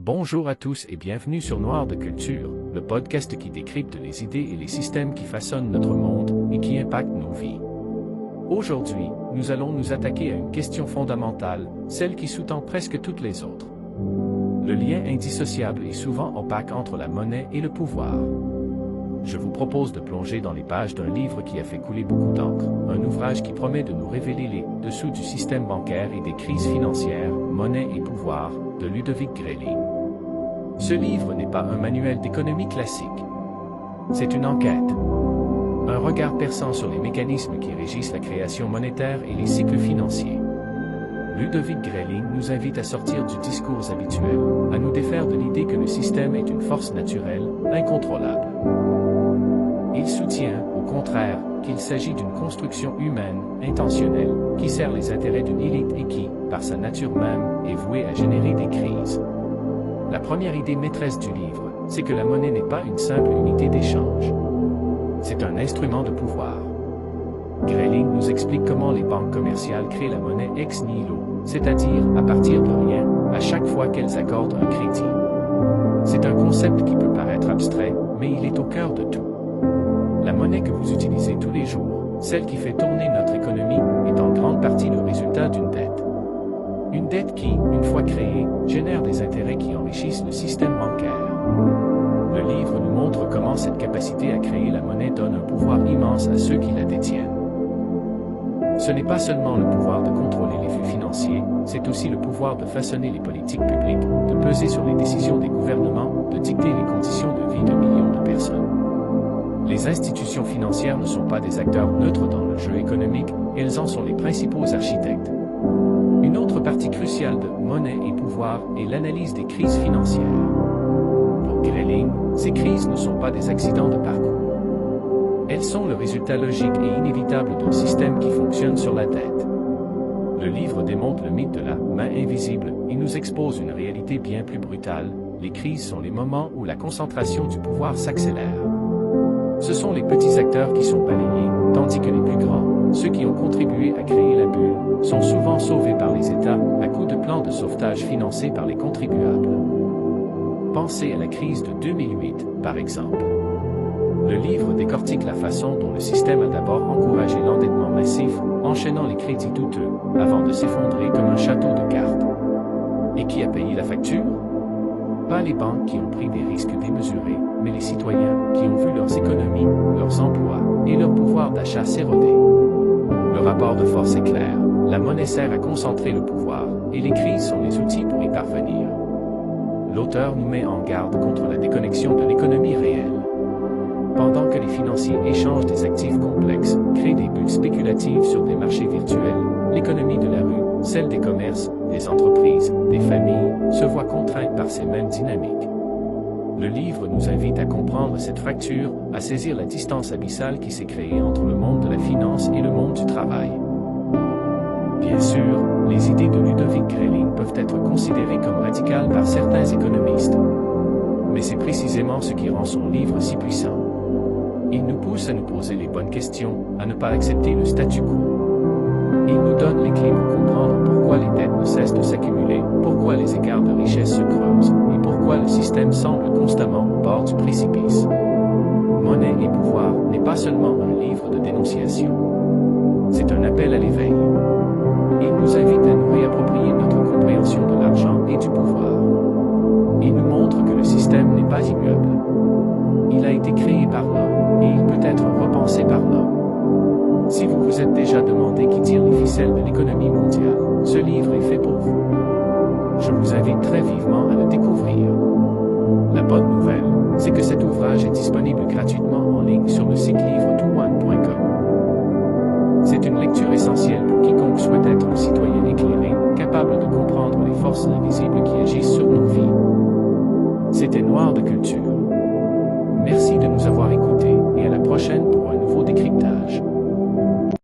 Bonjour à tous et bienvenue sur Noir de Culture, le podcast qui décrypte les idées et les systèmes qui façonnent notre monde et qui impactent nos vies. Aujourd'hui, nous allons nous attaquer à une question fondamentale, celle qui sous-tend presque toutes les autres. Le lien indissociable et souvent opaque entre la monnaie et le pouvoir. Je vous propose de plonger dans les pages d'un livre qui a fait couler beaucoup d'encre, un ouvrage qui promet de nous révéler les dessous du système bancaire et des crises financières, monnaie et pouvoir, de Ludovic Greiling. Ce livre n'est pas un manuel d'économie classique. C'est une enquête. Un regard perçant sur les mécanismes qui régissent la création monétaire et les cycles financiers. Ludovic Greiling nous invite à sortir du discours habituel, à nous défaire de l'idée que le système est une force naturelle, incontrôlable. Il soutient, au contraire, qu'il s'agit d'une construction humaine, intentionnelle, qui sert les intérêts d'une élite et qui, par sa nature même, est vouée à générer des crises. La première idée maîtresse du livre, c'est que la monnaie n'est pas une simple unité d'échange. C'est un instrument de pouvoir. Greiling nous explique comment les banques commerciales créent la monnaie ex nihilo, c'est-à-dire à partir de rien, à chaque fois qu'elles accordent un crédit. C'est un concept qui peut paraître abstrait, mais il est au cœur de tout. La monnaie que vous utilisez tous les jours, celle qui fait tourner notre économie, est en grande partie le résultat d'une dette. Une dette qui, une fois créée, génère des intérêts qui enrichissent le système bancaire. Le livre nous montre comment cette capacité à créer la monnaie donne un pouvoir immense à ceux qui la détiennent. Ce n'est pas seulement le pouvoir de contrôler les flux financiers, c'est aussi le pouvoir de façonner les politiques publiques, de peser sur les décisions des gouvernements, de dicter les conditions de vie de millions de personnes. Les institutions financières ne sont pas des acteurs neutres dans le jeu économique, elles en sont les principaux architectes. Une autre partie cruciale de monnaie et pouvoir est l'analyse des crises financières. Pour Greiling, ces crises ne sont pas des accidents de parcours. Elles sont le résultat logique et inévitable d'un système qui fonctionne sur la dette. Le livre démontre le mythe de la main invisible et nous expose une réalité bien plus brutale. Les crises sont les moments où la concentration du pouvoir s'accélère. Ce sont les petits acteurs qui sont balayés, tandis que les plus grands, ceux qui ont contribué à créer la bulle, sont souvent sauvés par les États, à coups de plans de sauvetage financés par les contribuables. Pensez à la crise de 2008, par exemple. Le livre décortique la façon dont le système a d'abord encouragé l'endettement massif, enchaînant les crédits douteux, avant de s'effondrer comme un château de cartes. Et qui a payé la facture? Pas les banques qui ont pris des risques démesurés, mais les citoyens qui ont vu leurs économies, leurs emplois et leur pouvoir d'achat s'éroder. Le rapport de force est clair, la monnaie sert à concentrer le pouvoir, et les crises sont les outils pour y parvenir. L'auteur nous met en garde contre la déconnexion de l'économie réelle. Pendant que les financiers échangent des actifs complexes, créent des bulles spéculatives sur des marchés virtuels, l'économie de la rue, celle des commerces, des entreprises, des familles, se voit contrainte par ces mêmes dynamiques. Le livre nous invite à comprendre cette fracture, à saisir la distance abyssale qui s'est créée entre le monde de la finance et le monde du travail. Bien sûr, les idées de Ludovic Greiling peuvent être considérées comme radicales par certains économistes. Mais c'est précisément ce qui rend son livre si puissant. Il nous pousse à nous poser les bonnes questions, à ne pas accepter le statu quo. Il nous donne les clés pour comprendre pourquoi les dettes ne cessent de s'accumuler, pourquoi les écarts de richesse se creusent, et pourquoi le système semble constamment au bord du précipice. Monnaie et pouvoir n'est pas seulement un livre de dénonciation. C'est un appel à l'éveil. Il nous invite à nous réapproprier notre compréhension de l'argent et du pouvoir. Il nous montre que le système n'est pas immuable. Il a été créé par l'homme, et il peut être repensé par l'homme. Si vous vous êtes déjà demandé qui tire les ficelles de l'économie mondiale, ce livre est fait pour vous. Je vous invite très vivement à le découvrir. La bonne nouvelle, c'est que cet ouvrage est disponible gratuitement en ligne sur le site livre21.com. C'est une lecture essentielle pour quiconque souhaite être un citoyen éclairé, capable de comprendre les forces invisibles qui agissent sur nos vies. C'était Noir de Culture. Merci de nous avoir écoutés et à la prochaine